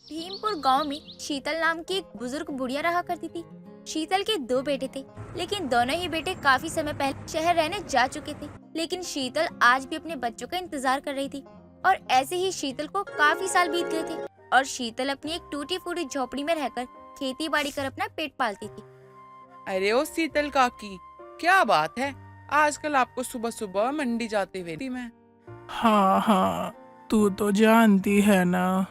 भीमपुर गांव में शीतल नाम की एक बुजुर्ग बुढ़िया रहा करती थी। शीतल के दो बेटे थे, लेकिन दोनों ही बेटे काफी समय पहले शहर रहने जा चुके थे। लेकिन शीतल आज भी अपने बच्चों का इंतजार कर रही थी और ऐसे ही शीतल को काफी साल बीत गए थे और शीतल अपनी एक टूटी फूटी झोपड़ी में रहकर खेती बाड़ी कर अपना पेट पालती थी। अरे ओ शीतल काकी, क्या बात है, आजकल आपको सुबह सुबह मंडी जाते हुए थी मैं। हाँ हाँ, तू तो जानती है ना,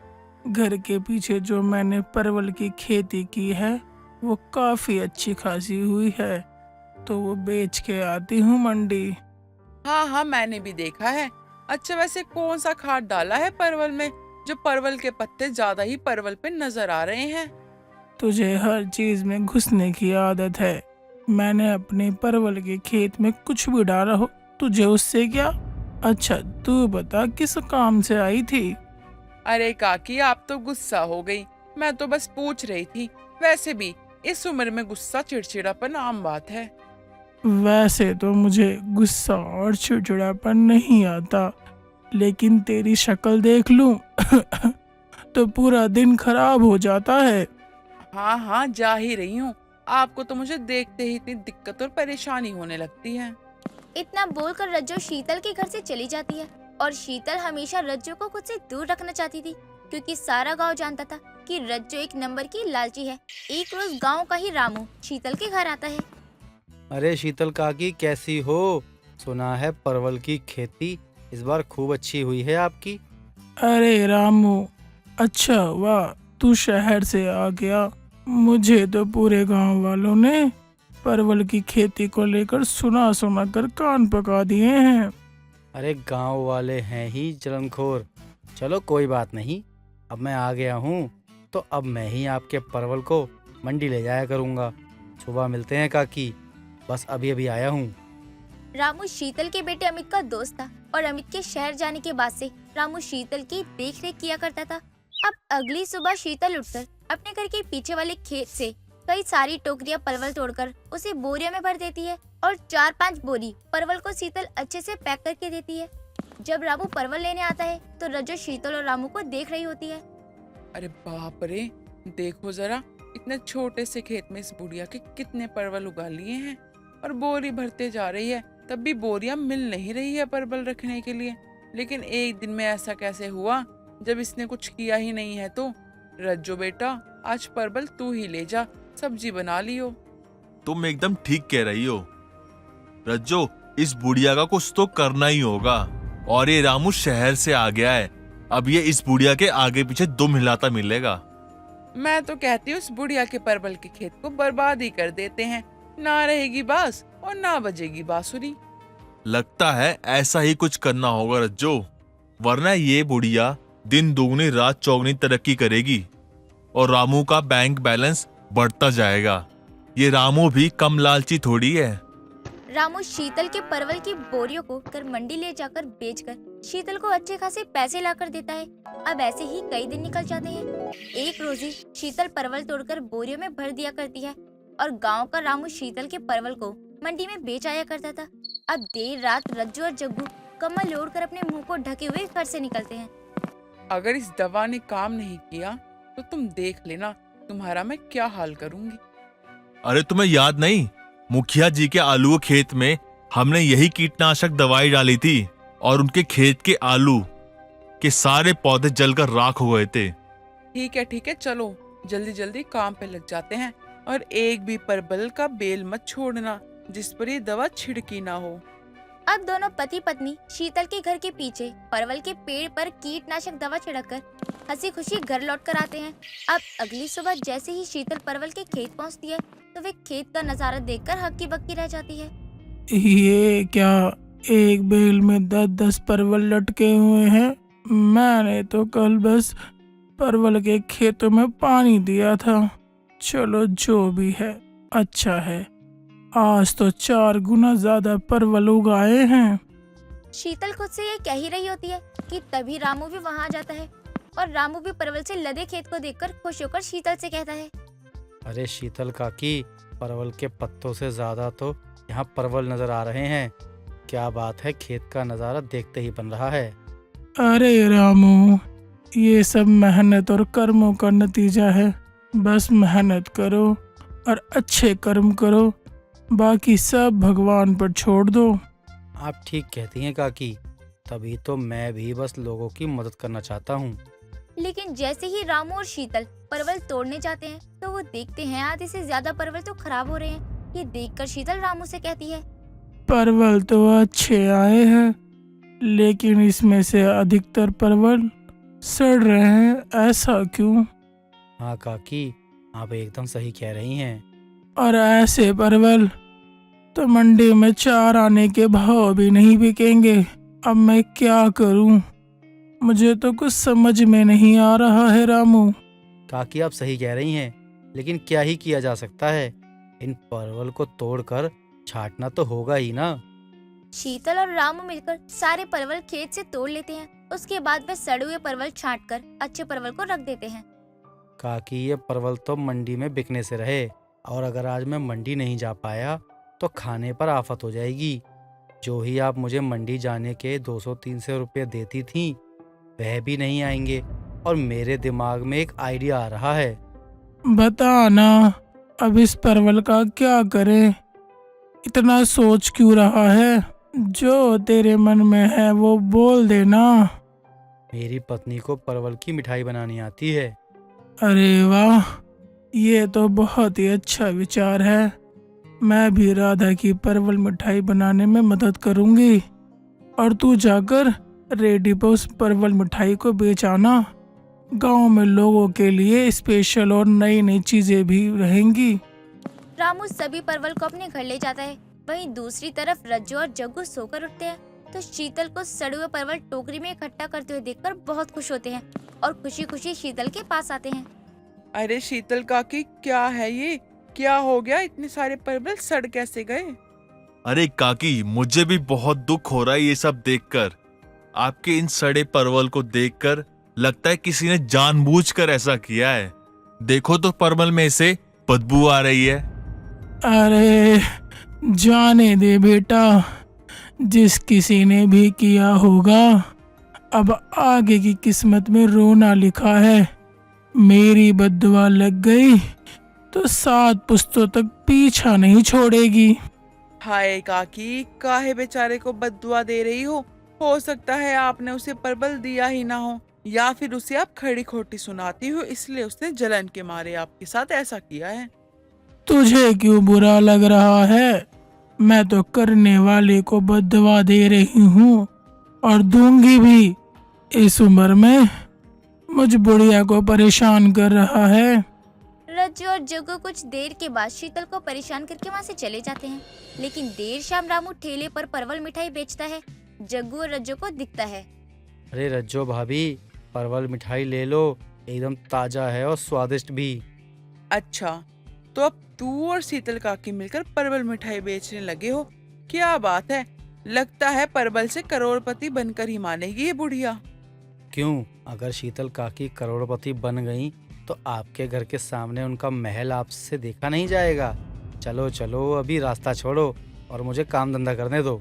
घर के पीछे जो मैंने परवल की खेती की है वो काफी अच्छी खासी हुई है, तो वो बेच के आती हूँ मंडी। हाँ हाँ, मैंने भी देखा है। अच्छा, वैसे कौन सा खाद डाला है परवल में, जो परवल के पत्ते ज्यादा ही परवल पे नजर आ रहे हैं? तुझे हर चीज में घुसने की आदत है। मैंने अपने परवल के खेत में कुछ भी डाला हो, तुझे उससे क्या? अच्छा तू बता, किस काम से आई थी? अरे काकी, आप तो गुस्सा हो गई, मैं तो बस पूछ रही थी। वैसे भी इस उम्र में गुस्सा चिड़चिड़ापन आम बात है। वैसे तो मुझे गुस्सा और चिड़चिड़ापन नहीं आता, लेकिन तेरी शक्ल देख लूं तो पूरा दिन खराब हो जाता है। हाँ हाँ, जा ही रही हूँ। आपको तो मुझे देखते ही इतनी दिक्कत और परेशानी होने लगती है। इतना बोलकर रज्जो शीतल के घर से चली जाती है और शीतल हमेशा रज्जो को खुद से दूर रखना चाहती थी, क्योंकि सारा गांव जानता था कि रज्जो एक नंबर की लालची है। एक रोज गांव का ही रामू शीतल के घर आता है। अरे शीतल काकी, कैसी हो? सुना है परवल की खेती इस बार खूब अच्छी हुई है आपकी। अरे रामू, अच्छा वाह, तू शहर से आ गया। मुझे तो पूरे गांव वालों ने परवल की खेती को लेकर सुना सुना कर कान पका दिए हैं। अरे गांव वाले हैं ही जलनखोर। चलो कोई बात नहीं, अब मैं आ गया हूँ तो अब मैं ही आपके परवल को मंडी ले जाया करूँगा। सुबह मिलते हैं काकी, बस अभी अभी आया हूँ। रामू शीतल के बेटे अमित का दोस्त था और अमित के शहर जाने के बाद से रामू शीतल की देखरेख किया करता था। अब अगली सुबह शीतल उठकर अपने घर के पीछे वाले खेत से कई सारी टोकरियां परवल तोड़कर उसे बोरियों में भर देती है और 4-5 बोरी परवल को शीतल अच्छे से पैक करके देती है। जब रामू परवल लेने आता है तो रज्जो शीतल और रामू को देख रही होती है। अरे बाप रे, देखो जरा, इतने छोटे से खेत में इस बुढ़िया के कितने परवल उगा लिए हैं और बोरी भरते जा रही है, तब भी बोरियां मिल नहीं रही है परवल रखने के लिए। लेकिन एक दिन में ऐसा कैसे हुआ जब इसने कुछ किया ही नहीं है? तो रज्जो बेटा, आज परवल तू ही ले जा, सब्जी बना लियो। तुम एकदम ठीक कह रही हो रज्जो, इस बुढ़िया का कुछ तो करना ही होगा। और ये रामू शहर से आ गया है, अब ये इस बुढ़िया के आगे पीछे दुम हिलाता मिलेगा। मैं तो कहती हूँ उस बुढ़िया के परवल के खेत को बर्बाद ही कर देते हैं, ना रहेगी बांस और ना बजेगी बांसुरी। लगता है ऐसा ही कुछ करना होगा रज्जो, वरना ये बुढ़िया दिन दुगनी रात चौगनी तरक्की करेगी और रामू का बैंक बैलेंस बढ़ता जाएगा। ये रामू भी कम लालची थोड़ी है। रामू शीतल के परवल की बोरियों को कर मंडी ले जाकर बेचकर शीतल को अच्छे खासे पैसे लाकर देता है। अब ऐसे ही कई दिन निकल जाते हैं। एक रोज ही शीतल परवल तोड़कर बोरियों में भर दिया करती है और गांव का रामू शीतल के परवल को मंडी में बेच आया करता था। अब देर रात रज्जू और जग्गू कम्बल ओढ़कर अपने मुंह को ढके हुए घर से निकलते हैं। अगर इस दवा ने काम नहीं किया तो तुम देख लेना तुम्हारा मैं क्या हाल करूंगी। अरे तुम्हें याद नहीं, मुखिया जी के आलू के खेत में हमने यही कीटनाशक दवाई डाली थी और उनके खेत के आलू के सारे पौधे जलकर राख हो गए थे। ठीक है, चलो जल्दी जल्दी काम पे लग जाते हैं और एक भी परवल का बेल मत छोड़ना जिस पर ये दवा छिड़की ना हो। अब दोनों पति पत्नी शीतल के घर के पीछे परवल के पेड़ पर कीटनाशक दवा छिड़ककर हंसी खुशी घर लौट कर आते हैं। अब अगली सुबह जैसे ही शीतल परवल के खेत पहुंचती है तो वे खेत का नजारा देखकर हक्की बक्की रह जाती है। ये क्या, एक बेल में 10-10 परवल लटके हुए हैं? मैंने तो कल बस परवल के खेतों में पानी दिया था। चलो जो भी है अच्छा है, आज तो 4 गुना ज्यादा परवल उगाए हैं। शीतल खुद से ये कह ही रही होती है कि तभी रामू भी वहाँ आ जाता है और रामू भी परवल से लदे खेत को देखकर खुश होकर शीतल से कहता है। अरे शीतल काकी, परवल के पत्तों से ज्यादा तो यहाँ परवल नजर आ रहे हैं। क्या बात है, खेत का नजारा देखते ही बन रहा है। अरे रामू, ये सब मेहनत और कर्मों का नतीजा है। बस मेहनत करो और अच्छे कर्म करो, बाकी सब भगवान पर छोड़ दो। आप ठीक कहती हैं काकी, तभी तो मैं भी बस लोगों की मदद करना चाहता हूँ। लेकिन जैसे ही रामू और शीतल परवल तोड़ने जाते हैं तो वो देखते हैं आधे से ज्यादा परवल तो खराब हो रहे हैं। ये देखकर शीतल रामू से कहती है, परवल तो अच्छे आए हैं, लेकिन इसमें से अधिकतर परवल सड़ रहे हैं, ऐसा क्यों? हाँ काकी, आप एकदम सही कह रही हैं। और ऐसे परवल तो मंडी में 4 आने के भाव भी नहीं बिकेंगे। अब मैं क्या करूं? मुझे तो कुछ समझ में नहीं आ रहा है रामू। काकी आप सही कह रही हैं, लेकिन क्या ही किया जा सकता है? इन परवल को तोड़कर छांटना तो होगा ही ना। शीतल और रामू मिलकर सारे परवल खेत से तोड़ लेते हैं। उसके बाद वे सड़े हुए परवल छांटकर अच्छे परवल को रख देते हैं। काकी ये परवल तो मंडी में बिकने से रहे, और अगर आज मैं मंडी नहीं जा पाया तो खाने पर आफत हो जाएगी। जो ही आप मुझे मंडी जाने के 200-300 रुपये देती थी वह भी नहीं आएंगे, और मेरे दिमाग में एक आइडिया आ रहा है। बता ना, अब इस परवल का क्या करें? इतना सोच क्यों रहा है? जो तेरे मन में है वो बोल देना। मेरी पत्नी को परवल की मिठाई बनानी आती है। अरे वाह, ये तो बहुत ही अच्छा विचार है। मैं भी राधा की परवल मिठाई बनाने में मदद करूंगी, और तू जाकर रेडी पर उस परवल मिठाई को बेच आना। गांव में लोगों के लिए स्पेशल और नई नई चीजें भी रहेंगी। रामू सभी परवल को अपने घर ले जाता है। वहीं दूसरी तरफ रज्जू और जग्गू सोकर उठते हैं तो शीतल को सड़े हुए परवल टोकरी में इकट्ठा करते हुए देखकर बहुत खुश होते हैं और खुशी खुशी शीतल के पास आते हैं। अरे शीतल काकी, क्या है ये? क्या हो गया? इतने सारे परवल सड़ कैसे गए? अरे काकी, मुझे भी बहुत दुख हो रहा है ये सब देखकर। आपके इन सड़े परवल को देखकर लगता है किसी ने जानबूझकर ऐसा किया है। देखो तो परवल में से बदबू आ रही है। अरे जाने दे बेटा, जिस किसी ने भी किया होगा, अब आगे की किस्मत में रोना लिखा है। मेरी बद्दुआ लग गई तो 7 पुश्तों तक पीछा नहीं छोड़ेगी। हाय काकी, काहे बेचारे को बद्दुआ दे रही हो सकता है आपने उसे परवल दिया ही ना हो, या फिर उसे आप खड़ी खोटी सुनाती हो, इसलिए उसने जलन के मारे आपके साथ ऐसा किया है। तुझे क्यों बुरा लग रहा है? मैं तो करने वाले को बद्दुआ दे रही हूँ और दूंगी भी। इस उम्र में मुझ बुढ़िया को परेशान कर रहा है। रज्जू और जग्गू कुछ देर के बाद शीतल को परेशान करके वहाँ से चले जाते हैं। लेकिन देर शाम रामू ठेले पर परवल मिठाई बेचता है। जग्गू और रज्जू को दिखता है। अरे रज्जो भाभी, परवल मिठाई ले लो, एकदम ताजा है और स्वादिष्ट भी। अच्छा, तो अब तू और शीतल काकी मिलकर परवल मिठाई बेचने लगे हो? क्या बात है, लगता है परवल से करोड़पति बनकर ही मानेगी ये बुढ़िया। क्यों, अगर शीतल काकी करोड़पति बन गई तो आपके घर के सामने उनका महल आपसे देखा नहीं जाएगा। चलो चलो, अभी रास्ता छोड़ो और मुझे काम धंधा करने दो।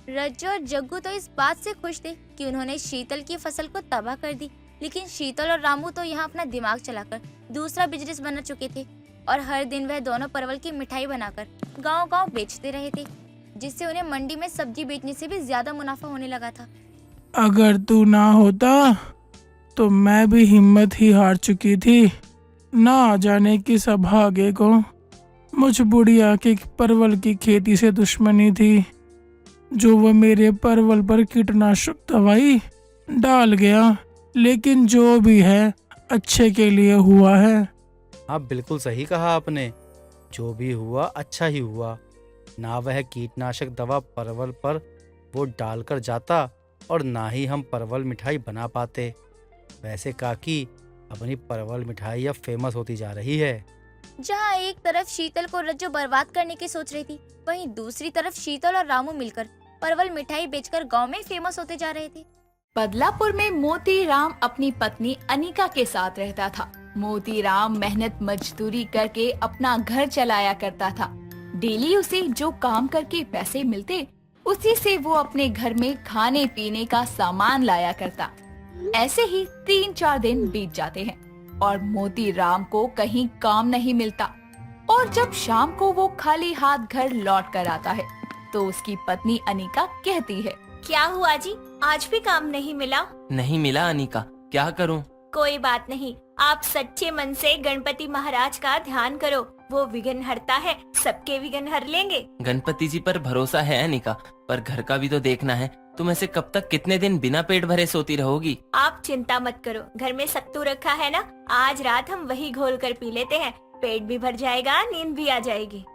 रज्जू और जग्गू तो इस बात से खुश थे कि उन्होंने शीतल की फसल को तबाह कर दी। लेकिन शीतल और रामू तो यहाँ अपना दिमाग चलाकर दूसरा बिजनेस बना चुके थे और हर दिन वह दोनों परवल की मिठाई बनाकर गांव-गांव बेचते रहे थे, जिससे उन्हें मंडी में सब्जी बेचने से भी ज्यादा मुनाफा होने लगा था। अगर तू ना होता तो मैं भी हिम्मत ही हार चुकी थी। ना जाने किस अभागे को मुझ बुढ़िया के परवल की खेती से दुश्मनी थी, जो वह मेरे परवल पर कीटनाशक दवाई डाल गया। लेकिन जो भी है अच्छे के लिए हुआ है। हाँ, बिल्कुल सही कहा आपने। जो भी हुआ अच्छा ही हुआ। ना वह कीटनाशक दवा परवल पर वो डालकर जाता और ना ही हम परवल मिठाई बना पाते। वैसे काकी, अपनी परवल मिठाई अब फेमस होती जा रही है। जहाँ एक तरफ शीतल को रज्जू बर्बाद करने की सोच रही थी, वहीं दूसरी तरफ शीतल और रामू मिलकर परवल मिठाई बेचकर गांव में फेमस होते जा रहे थे। बदलापुर में मोतीराम अपनी पत्नी अनिका के साथ रहता था। मोतीराम मेहनत मजदूरी करके अपना घर चलाया करता था। डेली उसे जो काम करके पैसे मिलते, उसी से वो अपने घर में खाने पीने का सामान लाया करता। ऐसे ही 3-4 दिन बीत जाते हैं और मोती राम को कहीं काम नहीं मिलता। और जब शाम को वो खाली हाथ घर लौट कर आता है तो उसकी पत्नी अनिका कहती है, क्या हुआ जी, आज भी काम नहीं मिला? नहीं मिला अनिका, क्या करूं? कोई बात नहीं, आप सच्चे मन से गणपति महाराज का ध्यान करो, वो विघ्न हरता है, सबके विघ्न हर लेंगे। गणपति जी पर भरोसा है अनिका, पर घर का भी तो देखना है। तुम ऐसे कब तक कितने दिन बिना पेट भरे सोती रहोगी? आप चिंता मत करो, घर में सत्तू रखा है ना, आज रात हम वही घोल कर पी लेते हैं, पेट भी भर जाएगा, नींद भी आ जाएगी।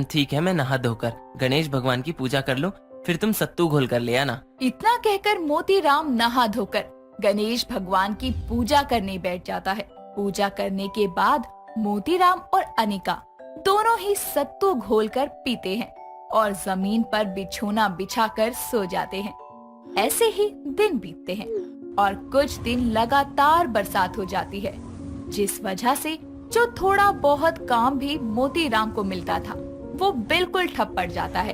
ठीक है, मैं नहा धोकर गणेश भगवान की पूजा कर लूं, फिर तुम सत्तू घोल कर ले आना। इतना कहकर मोती राम नहा धोकर गणेश भगवान की पूजा करने बैठ जाता है। पूजा करने के बाद मोती राम और अनिका दोनों ही सत्तू घोलकर पीते हैं और जमीन पर बिछोना बिछाकर सो जाते हैं। ऐसे ही दिन बीतते हैं और कुछ दिन लगातार बरसात हो जाती है, जिस वजह से जो थोड़ा बहुत काम भी मोती राम को मिलता था वो बिल्कुल ठप पड़ जाता है।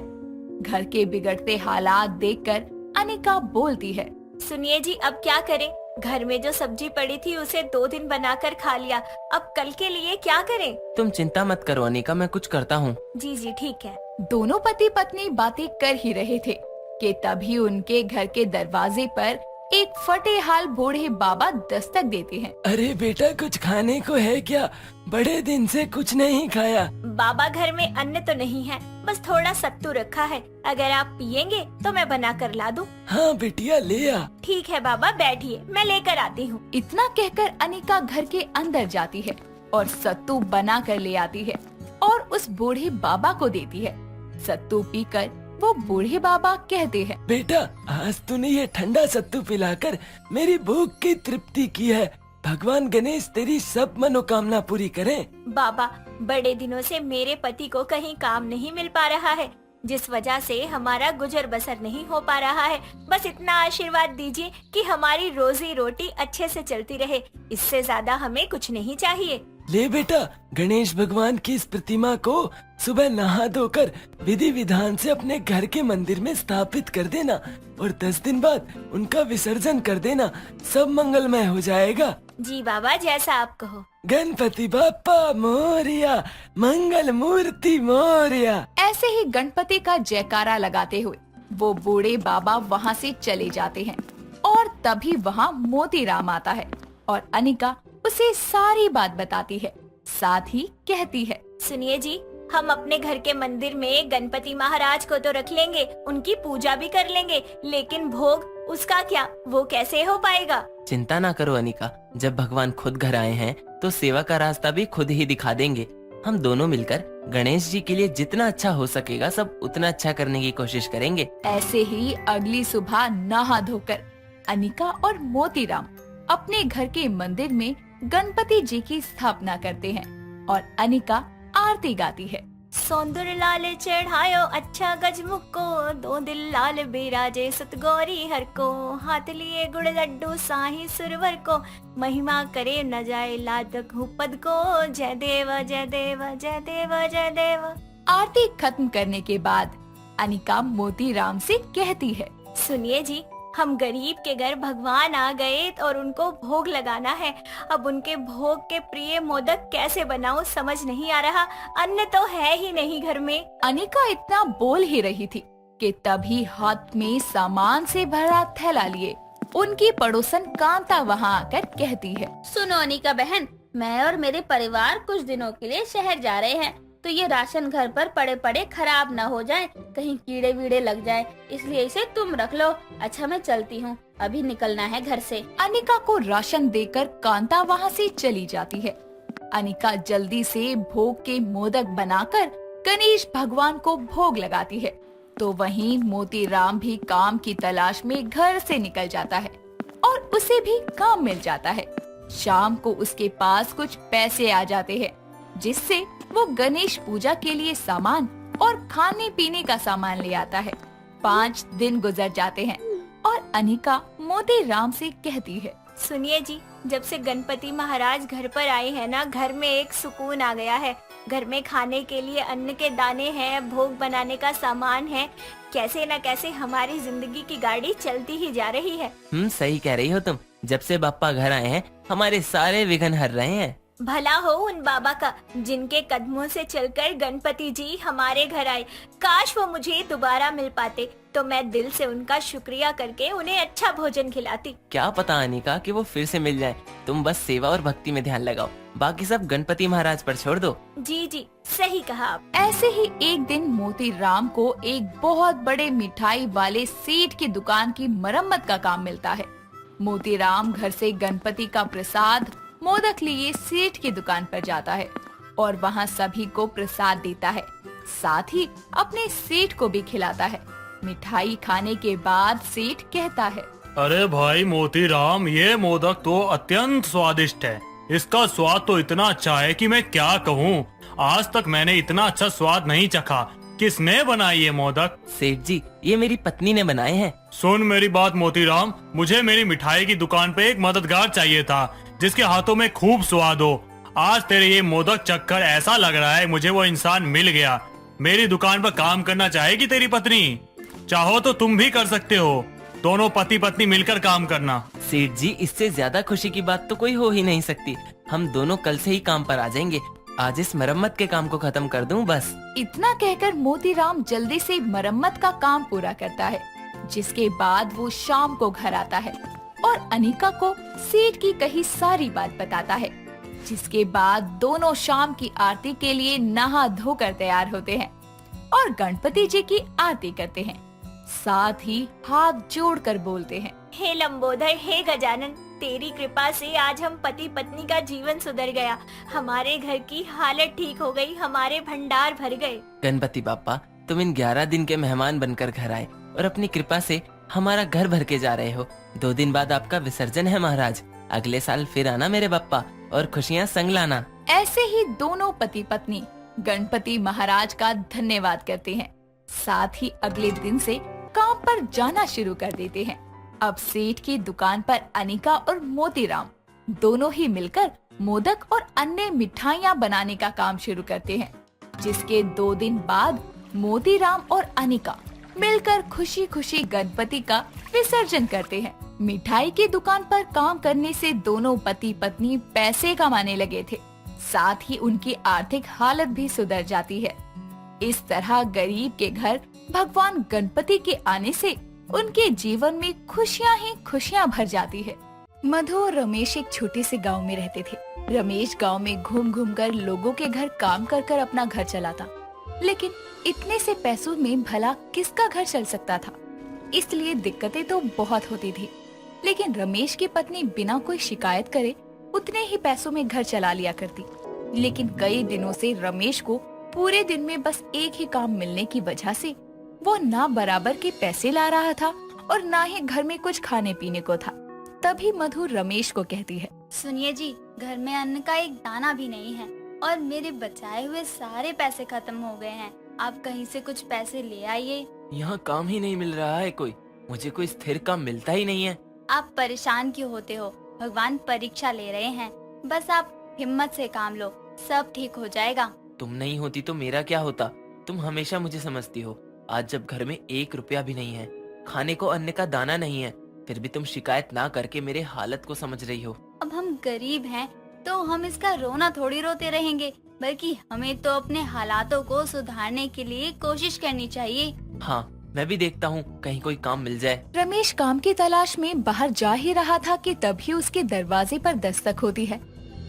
घर के बिगड़ते हालात देखकर अनिका बोलती है, सुनिए जी, अब क्या करें? घर में जो सब्जी पड़ी थी उसे 2 दिन बनाकर खा लिया, अब कल के लिए क्या करें? तुम चिंता मत करो अनिका, मैं कुछ करता हूँ। जी जी ठीक है। दोनों पति पत्नी बातें कर ही रहे थे कि तभी उनके घर के दरवाजे पर एक फटे हाल बूढ़े बाबा दस्तक देते हैं। अरे बेटा, कुछ खाने को है क्या? बड़े दिन से कुछ नहीं खाया। बाबा, घर में अन्न तो नहीं है, बस थोड़ा सत्तू रखा है, अगर आप पियेंगे तो मैं बना कर ला दूं। हाँ बेटिया, ले आ। ठीक है बाबा, बैठिए, मैं लेकर आती हूँ। इतना कहकर अनिका घर के अंदर जाती है और सत्तू बना कर ले आती है और उस बूढ़े बाबा को देती है। सत्तू पीकर वो बूढ़े बाबा कहते हैं, बेटा, आज तूने ये ठंडा सत्तू पिलाकर मेरी भूख की तृप्ति की है। भगवान गणेश तेरी सब मनोकामना पूरी करें। बाबा, बड़े दिनों से मेरे पति को कहीं काम नहीं मिल पा रहा है, जिस वजह से हमारा गुजर बसर नहीं हो पा रहा है। बस इतना आशीर्वाद दीजिए कि हमारी रोजी रोटी अच्छे से चलती रहे, इससे ज्यादा हमें कुछ नहीं चाहिए। ले बेटा, गणेश भगवान की इस प्रतिमा को सुबह नहा धोकर विधि विधान से अपने घर के मंदिर में स्थापित कर देना और 10 दिन बाद उनका विसर्जन कर देना। सब मंगलमय हो जाएगा। जी बाबा, जैसा आप कहो। गणपति बाप्पा मोरिया, मंगल मूर्ति मोरिया। ऐसे ही गणपति का जयकारा लगाते हुए वो बूढ़े बाबा वहाँ से चले जाते हैं और तभी वहाँ मोती राम आता है और अनिका उसे सारी बात बताती है, साथ ही कहती है, सुनिए जी, हम अपने घर के मंदिर में गणपति महाराज को तो रख लेंगे, उनकी पूजा भी कर लेंगे, लेकिन भोग उसका क्या, वो कैसे हो पाएगा? चिंता ना करो अनिका, जब भगवान खुद घर आए हैं तो सेवा का रास्ता भी खुद ही दिखा देंगे। हम दोनों मिलकर गणेश जी के लिए जितना अच्छा हो सकेगा सब उतना अच्छा करने की कोशिश करेंगे। ऐसे ही अगली सुबह नहा धोकर अनिका और मोतीराम अपने घर के मंदिर में गणपति जी की स्थापना करते हैं और अनिका आरती गाती है। सौंदर लाल चढ़ायो अच्छा गजमुख को, 2 दिल लाल बिराजे सुत गौरी हर को, हाथ लिए गुड़ लड्डू साही सुरवर को, महिमा करे न जाए लादक पद को, जय देव जय देव जय देव जय देव। आरती खत्म करने के बाद अनिका मोतीराम से कहती है, सुनिए जी, हम गरीब के घर भगवान आ गए और उनको भोग लगाना है, अब उनके भोग के प्रिय मोदक कैसे बनाऊं समझ नहीं आ रहा, अन्न तो है ही नहीं घर में। अनिका इतना बोल ही रही थी कि तभी हाथ में सामान से भरा थैला लिए उनकी पड़ोसन कांता वहाँ आकर कहती है, सुनो अनिका बहन, मैं और मेरे परिवार कुछ दिनों के लिए शहर जा रहे हैं, तो ये राशन घर पर पड़े पड़े खराब ना हो जाए, कहीं कीड़े वीड़े लग जाए, इसलिए इसे तुम रख लो। अच्छा, मैं चलती हूँ, अभी निकलना है घर से। अनिका को राशन देकर कांता वहाँ से चली जाती है। अनिका जल्दी से भोग के मोदक बनाकर गणेश भगवान को भोग लगाती है, तो वहीं मोतीराम भी काम की तलाश में घर से निकल जाता है और उसे भी काम मिल जाता है। शाम को उसके पास कुछ पैसे आ जाते हैं, जिससे वो गणेश पूजा के लिए सामान और खाने पीने का सामान ले आता है। 5 दिन गुजर जाते हैं और अनिका मोतीराम से कहती है, सुनिए जी, जब से गणपति महाराज घर पर आए हैं ना, घर में एक सुकून आ गया है। घर में खाने के लिए अन्न के दाने हैं, भोग बनाने का सामान है, कैसे न कैसे हमारी जिंदगी की गाड़ी चलती ही जा रही है। सही कह रही हो तुम। जब से बापा घर आए हैं हमारे सारे विघ्न हर रहे हैं। भला हो उन बाबा का जिनके कदमों से चलकर गणपति जी हमारे घर आए। काश वो मुझे दोबारा मिल पाते तो मैं दिल से उनका शुक्रिया करके उन्हें अच्छा भोजन खिलाती। क्या पता अनिका कि वो फिर से मिल जाए। तुम बस सेवा और भक्ति में ध्यान लगाओ, बाकी सब गणपति महाराज पर छोड़ दो। जी जी, सही कहा आप। ऐसे ही एक दिन मोतीराम को एक बहुत बड़े मिठाई वाले सेठ की दुकान की मरम्मत का काम मिलता है। मोतीराम घर से गणपति का प्रसाद मोदक लिए सेठ की दुकान पर जाता है और वहाँ सभी को प्रसाद देता है, साथ ही अपने सेठ को भी खिलाता है। मिठाई खाने के बाद सेठ कहता है, अरे भाई मोतीराम, ये मोदक तो अत्यंत स्वादिष्ट है। इसका स्वाद तो इतना अच्छा है कि मैं क्या कहूँ। आज तक मैंने इतना अच्छा स्वाद नहीं चखा। किसने बनाई ये मोदक? सेठ जी, ये मेरी पत्नी ने बनाए हैं। सुन मेरी बात मोतीराम, मुझे मेरी मिठाई की दुकान पे एक मददगार चाहिए था जिसके हाथों में खूब स्वाद हो। आज तेरे ये मोदक चखकर ऐसा लग रहा है मुझे वो इंसान मिल गया। मेरी दुकान पर काम करना चाहेगी तेरी पत्नी? चाहो तो तुम भी कर सकते हो, दोनों पति पत्नी मिलकर काम करना। सेठ जी, इससे ज्यादा खुशी की बात तो कोई हो ही नहीं सकती। हम दोनों कल से ही काम पर आ जाएंगे। आज इस मरम्मत के काम को खत्म कर दूं बस। इतना कहकर मोतीराम जल्दी से मरम्मत का काम पूरा करता है, जिसके बाद वो शाम को घर आता है और अनिका को सेठ की कही सारी बात बताता है। जिसके बाद दोनों शाम की आरती के लिए नहा धोकर तैयार होते हैं और गणपति जी की आरती करते हैं। साथ ही हाथ जोड़कर बोलते हैं, हे लंबोदर, हे गजानन, तेरी कृपा से आज हम पति पत्नी का जीवन सुधर गया। हमारे घर की हालत ठीक हो गई, हमारे भंडार भर गए। गणपति बापा, तुम इन 11 दिन के मेहमान बनकर घर आए और अपनी कृपा से हमारा घर भर के जा रहे हो। 2 दिन बाद आपका विसर्जन है महाराज। अगले साल फिर आना मेरे बापा और खुशियाँ संग लाना। ऐसे ही दोनों पति पत्नी गणपति महाराज का धन्यवाद करते हैं। साथ ही अगले दिन से काम पर जाना शुरू कर देते हैं। अब सेठ की दुकान पर अनिका और मोतीराम दोनों ही मिलकर मोदक और अन्य मिठाइयाँ बनाने का काम शुरू करते हैं। जिसके 2 दिन बाद मोतीराम और अनिका मिलकर खुशी खुशी गणपति का विसर्जन करते हैं। मिठाई की दुकान पर काम करने से दोनों पति पत्नी पैसे कमाने लगे थे, साथ ही उनकी आर्थिक हालत भी सुधर जाती है। इस तरह गरीब के घर भगवान गणपति के आने से उनके जीवन में खुशियाँ ही खुशियाँ भर जाती है। मधु और रमेश एक छोटे से गांव में रहते थे। रमेश गांव में घूम घूम कर लोगों के घर काम कर कर अपना घर चलाता, लेकिन इतने से पैसों में भला किसका घर चल सकता था। इसलिए दिक्कतें तो बहुत होती थी, लेकिन रमेश की पत्नी बिना कोई शिकायत करे उतने ही पैसों में घर चला लिया करती। लेकिन कई दिनों से रमेश को पूरे दिन में बस एक ही काम मिलने की वजह से वो ना बराबर के पैसे ला रहा था और ना ही घर में कुछ खाने पीने को था। तभी मधु रमेश को कहती है, सुनिए जी, घर में अन्न का एक दाना भी नहीं है और मेरे बचाए हुए सारे पैसे खत्म हो गए हैं। आप कहीं से कुछ पैसे ले आइए। यहाँ काम ही नहीं मिल रहा है कोई, मुझे कोई स्थिर काम मिलता ही नहीं है। आप परेशान क्यों होते हो? भगवान परीक्षा ले रहे हैं, बस आप हिम्मत से काम लो, सब ठीक हो जाएगा। तुम नहीं होती तो मेरा क्या होता? तुम हमेशा मुझे समझती हो। आज जब घर में 1 रुपया भी नहीं है, खाने को अन्न का दाना नहीं है, फिर भी तुम शिकायत ना करके मेरे हालत को समझ रही हो। अब हम गरीब हैं तो हम इसका रोना थोड़ी रोते रहेंगे, बल्कि हमें तो अपने हालातों को सुधारने के लिए कोशिश करनी चाहिए। हाँ, मैं भी देखता हूँ कहीं कोई काम मिल जाए। रमेश काम की तलाश में बाहर जा ही रहा था कि तभी उसके दरवाजे पर दस्तक होती है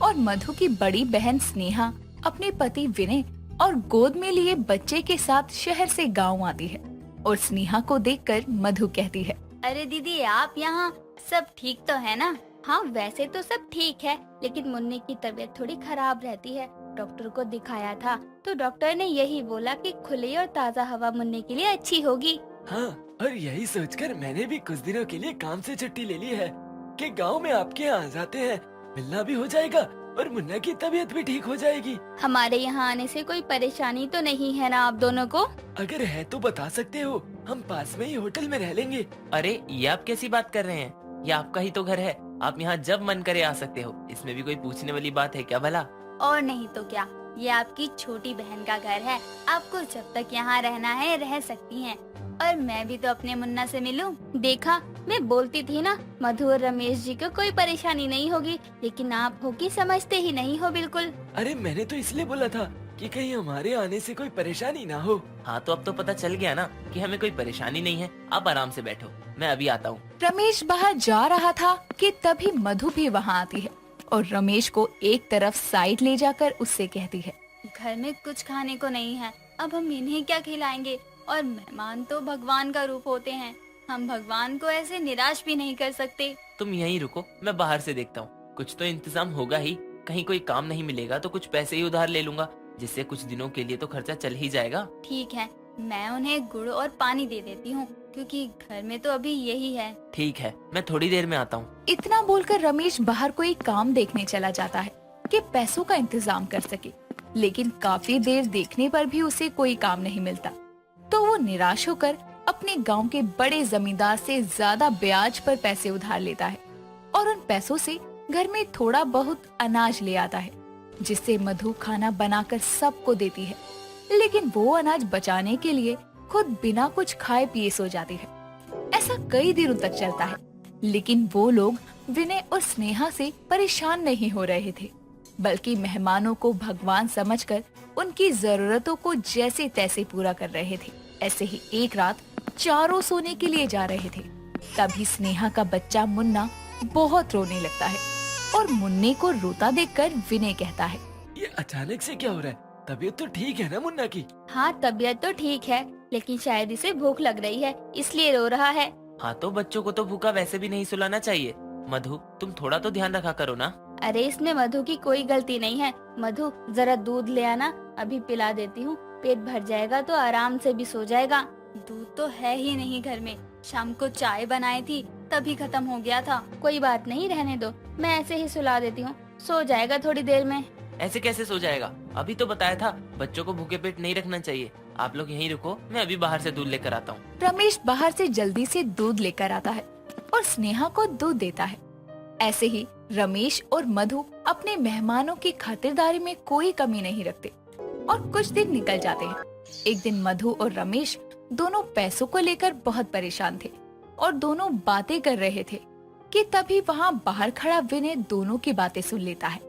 और मधु की बड़ी बहन स्नेहा अपने पति विनय और गोद में लिए बच्चे के साथ शहर से गांव आती है और स्नेहा को देखकर मधु कहती है, अरे दीदी, आप यहाँ, सब ठीक तो है ना? हाँ, वैसे तो सब ठीक है, लेकिन मुन्नी की तबीयत थोड़ी खराब रहती है। डॉक्टर को दिखाया था तो डॉक्टर ने यही बोला कि खुली और ताज़ा हवा मुन्नी के लिए अच्छी होगी। हाँ, और यही सोचकर मैंने भी कुछ दिनों के लिए काम से छुट्टी ले ली है कि गांव में आपके यहाँ आ जाते हैं, मिलना भी हो जाएगा और मुन्ना की तबीयत भी ठीक हो जाएगी। हमारे यहाँ आने से कोई परेशानी तो नहीं है ना आप दोनों को? अगर है तो बता सकते हो, हम पास में ही होटल में रह लेंगे। अरे ये आप कैसी बात कर रहे हैं? ये आपका ही तो घर है, आप यहाँ जब मन करे आ सकते हो। इसमें भी कोई पूछने वाली बात है क्या भला? और नहीं तो क्या, ये आपकी छोटी बहन का घर है। आपको जब तक यहाँ रहना है रह सकती हैं। और मैं भी तो अपने मुन्ना से मिलूं। देखा, मैं बोलती थी ना, मधु और रमेश जी को कोई परेशानी नहीं होगी, लेकिन आप हो कि समझते ही नहीं हो बिल्कुल। अरे मैंने तो इसलिए बोला था कि कहीं हमारे आने से कोई परेशानी ना हो। हाँ तो अब तो पता चल गया ना कि हमें कोई परेशानी नहीं है। आप आराम से बैठो, मैं अभी आता हूँ। रमेश बाहर जा रहा था कि तभी मधु भी वहाँ आती है और रमेश को एक तरफ साइड ले जाकर उससे कहती है, घर में कुछ खाने को नहीं है, अब हम इन्हें क्या खिलाएंगे? और मेहमान तो भगवान का रूप होते हैं, हम भगवान को ऐसे निराश भी नहीं कर सकते। तुम यहीं रुको, मैं बाहर से देखता हूँ, कुछ तो इंतजाम होगा ही। कहीं कोई काम नहीं मिलेगा तो कुछ पैसे ही उधार ले लूंगा, जिससे कुछ दिनों के लिए तो खर्चा चल ही जाएगा। ठीक है, मैं उन्हें गुड़ और पानी दे देती हूँ, क्योंकि घर में तो अभी यही है। ठीक है, मैं थोड़ी देर में आता हूँ। इतना बोलकर रमेश बाहर कोई काम देखने चला जाता है कि पैसों का इंतजाम कर सके, लेकिन काफी देर देखने पर भी उसे कोई काम नहीं मिलता। तो वो निराश होकर अपने गांव के बड़े जमींदार से ज्यादा ब्याज पर पैसे उधार लेता है और उन पैसों से घर में थोड़ा बहुत अनाज ले आता है, जिससे मधु खाना बनाकर सबको देती है। लेकिन वो अनाज बचाने के लिए खुद बिना कुछ खाए पिए सो जाती है। ऐसा कई दिनों तक चलता है, लेकिन वो लोग विनय और स्नेहा से परेशान नहीं हो रहे थे, बल्कि मेहमानों को भगवान समझकर उनकी जरूरतों को जैसे तैसे पूरा कर रहे थे। ऐसे ही एक रात चारों सोने के लिए जा रहे थे, तभी स्नेहा का बच्चा मुन्ना बहुत रोने लगता है और मुन्ने को रोता देखकर विनय कहता है, ये अचानक से क्या हो रहा है? तबीयत तो ठीक है ना मुन्ना की? हाँ, तबीयत तो ठीक है, लेकिन शायद इसे भूख लग रही है, इसलिए रो रहा है। हाँ तो बच्चों को तो भूखा वैसे भी नहीं सुलाना चाहिए। मधु, तुम थोड़ा तो ध्यान रखा करो ना। अरे इसमें मधु की कोई गलती नहीं है। मधु, जरा दूध ले आना, अभी पिला देती हूँ, पेट भर जाएगा तो आराम से भी सो जाएगा। दूध तो है ही नहीं घर में, शाम को चाय बनाई थी तभी खत्म हो गया था। कोई बात नहीं, रहने दो, मैं ऐसे ही सुला देती हूँ, सो जाएगा थोड़ी देर में। ऐसे कैसे सो जाएगा? अभी तो बताया था बच्चों को भूखे पेट नहीं रखना चाहिए। आप लोग यहीं रुको, मैं अभी बाहर से दूध लेकर आता हूँ। रमेश बाहर से जल्दी से दूध लेकर आता है और स्नेहा को दूध देता है। ऐसे ही रमेश और मधु अपने मेहमानों की खातिरदारी में कोई कमी नहीं रखते और कुछ दिन निकल जाते हैं। एक दिन मधु और रमेश दोनों पैसों को लेकर बहुत परेशान थे और दोनों बातें कर रहे थे कि तभी वहाँ बाहर खड़ा विनय दोनों की बातें सुन लेता है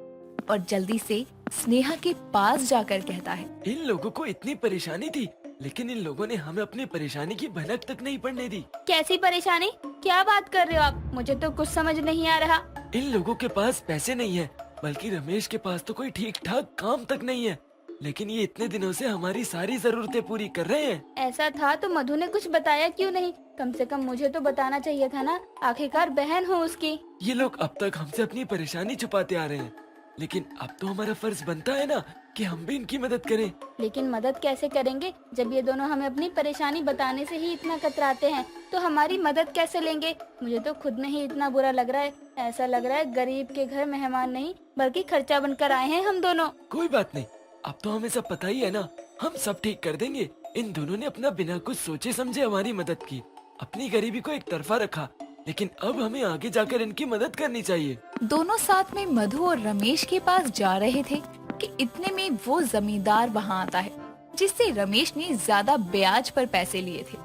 और जल्दी से स्नेहा के पास जाकर कहता है, इन लोगों को इतनी परेशानी थी, लेकिन इन लोगों ने हमें अपनी परेशानी की भनक तक नहीं पड़ने दी। कैसी परेशानी? क्या बात कर रहे हो आप? मुझे तो कुछ समझ नहीं आ रहा। इन लोगों के पास पैसे नहीं है, बल्कि रमेश के पास तो कोई ठीक ठाक काम तक नहीं है, लेकिन ये इतने दिनों से हमारी सारी जरूरतें पूरी कर रहे हैं। ऐसा था तो मधु ने कुछ बताया क्यों नहीं? कम से कम मुझे तो बताना चाहिए था ना, आखिरकार बहन हो उसकी। ये लोग अब तक हमसे अपनी परेशानी छुपाते आ रहे हैं, लेकिन अब तो हमारा फर्ज बनता है ना कि हम भी इनकी मदद करें। लेकिन मदद कैसे करेंगे जब ये दोनों हमें अपनी परेशानी बताने से ही इतना कतराते हैं? तो हमारी मदद कैसे लेंगे? मुझे तो खुद में ही इतना बुरा लग रहा है। ऐसा लग रहा है गरीब के घर मेहमान नहीं बल्कि खर्चा बनकर आए हैं हम दोनों। कोई बात नहीं, अब तो हमें सब पता ही है ना, हम सब ठीक कर देंगे। इन दोनों ने अपना बिना कुछ सोचे समझे हमारी मदद की, अपनी गरीबी को एक तरफा रखा, लेकिन अब हमें आगे जाकर इनकी मदद करनी चाहिए। दोनों साथ में मधु और रमेश के पास जा रहे थे कि इतने में वो जमींदार वहाँ आता है, जिससे रमेश ने ज्यादा ब्याज पर पैसे लिए थे।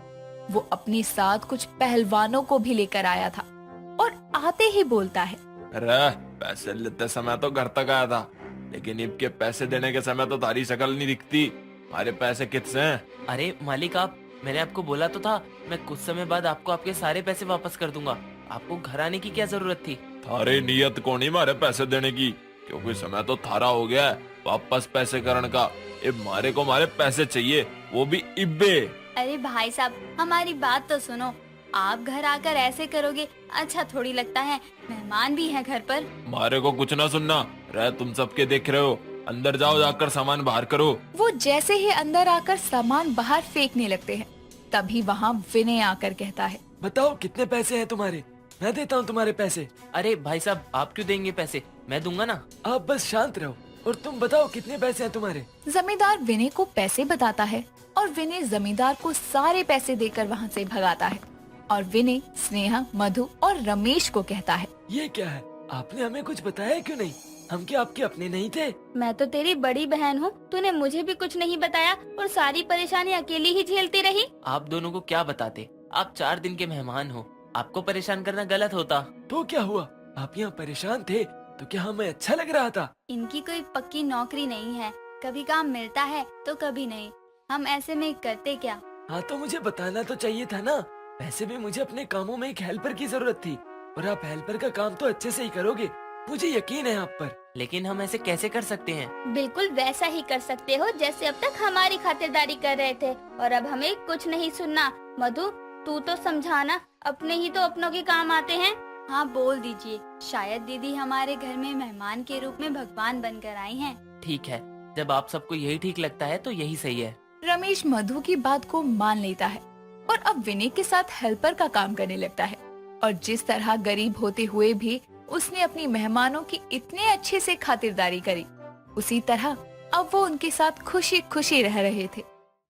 वो अपने साथ कुछ पहलवानों को भी लेकर आया था और आते ही बोलता है, अरे पैसे लेते समय तो घर तक आया था, लेकिन ईब के पैसे देने के समय तो तारी शक्ल नहीं दिखती। हमारे पैसे कितने हैं? अरे मालिक, मैंने आपको बोला तो था मैं कुछ समय बाद आपको आपके सारे पैसे वापस कर दूंगा। आपको घर आने की क्या जरूरत थी? थारे नियत को नहीं मारे पैसे देने की, क्योंकि समय तो थारा हो गया है वापस पैसे करने का। इब मारे को मारे पैसे चाहिए, वो भी इब्बे। अरे भाई साहब, हमारी बात तो सुनो। आप घर आकर ऐसे करोगे, अच्छा थोड़ी लगता है? मेहमान भी हैं घर पर। मारे को कुछ ना सुनना रह, तुम सबके देख रहे हो। अंदर जाओ, जाकर सामान बाहर करो। वो जैसे ही अंदर आकर सामान बाहर फेंकने लगते हैं, तभी वहाँ विनय आकर कहता है, बताओ कितने पैसे हैं तुम्हारे, मैं देता हूँ तुम्हारे पैसे। अरे भाई साहब, आप क्यों देंगे पैसे? मैं दूंगा ना। आप बस शांत रहो और तुम बताओ कितने पैसे हैं तुम्हारे। जमींदार विनय को पैसे बताता है और विनय जमींदार को सारे पैसे देकर वहाँ से भगाता है और विनय स्नेहा, मधु और रमेश को कहता है, ये क्या है, आपने हमें कुछ बताया क्यों नहीं? हम क्या आपके अपने नहीं थे? मैं तो तेरी बड़ी बहन हूँ, तूने मुझे भी कुछ नहीं बताया और सारी परेशानी अकेली ही झेलती रही। आप दोनों को क्या बताते? आप 4 दिन के मेहमान हो, आपको परेशान करना गलत होता। तो क्या हुआ, आप यहाँ परेशान थे तो क्या हमें अच्छा लग रहा था? इनकी कोई पक्की नौकरी नहीं है, कभी काम मिलता है तो कभी नहीं। हम ऐसे में करते क्या? हाँ तो मुझे बताना तो चाहिए था ना। वैसे भी मुझे अपने कामों में एक हेल्पर की जरूरत थी और आप हेल्पर का काम तो अच्छे से ही करोगे, मुझे यकीन है आप पर। लेकिन हम ऐसे कैसे कर सकते हैं? बिल्कुल वैसा ही कर सकते हो जैसे अब तक हमारी खातिरदारी कर रहे थे, और अब हमें कुछ नहीं सुनना। मधु तू तो समझाना, अपने ही तो अपनों के काम आते हैं। हाँ बोल दीजिए, शायद दीदी हमारे घर में मेहमान के रूप में भगवान बनकर आई हैं। ठीक है, जब आप सबको यही ठीक लगता है तो यही सही है। रमेश मधु की बात को मान लेता है और अब विनय के साथ हेल्पर का काम करने लगता है। और जिस तरह गरीब होते हुए भी उसने अपनी मेहमानों की इतने अच्छे से खातिरदारी करी, उसी तरह अब वो उनके साथ खुशी खुशी रह रहे थे।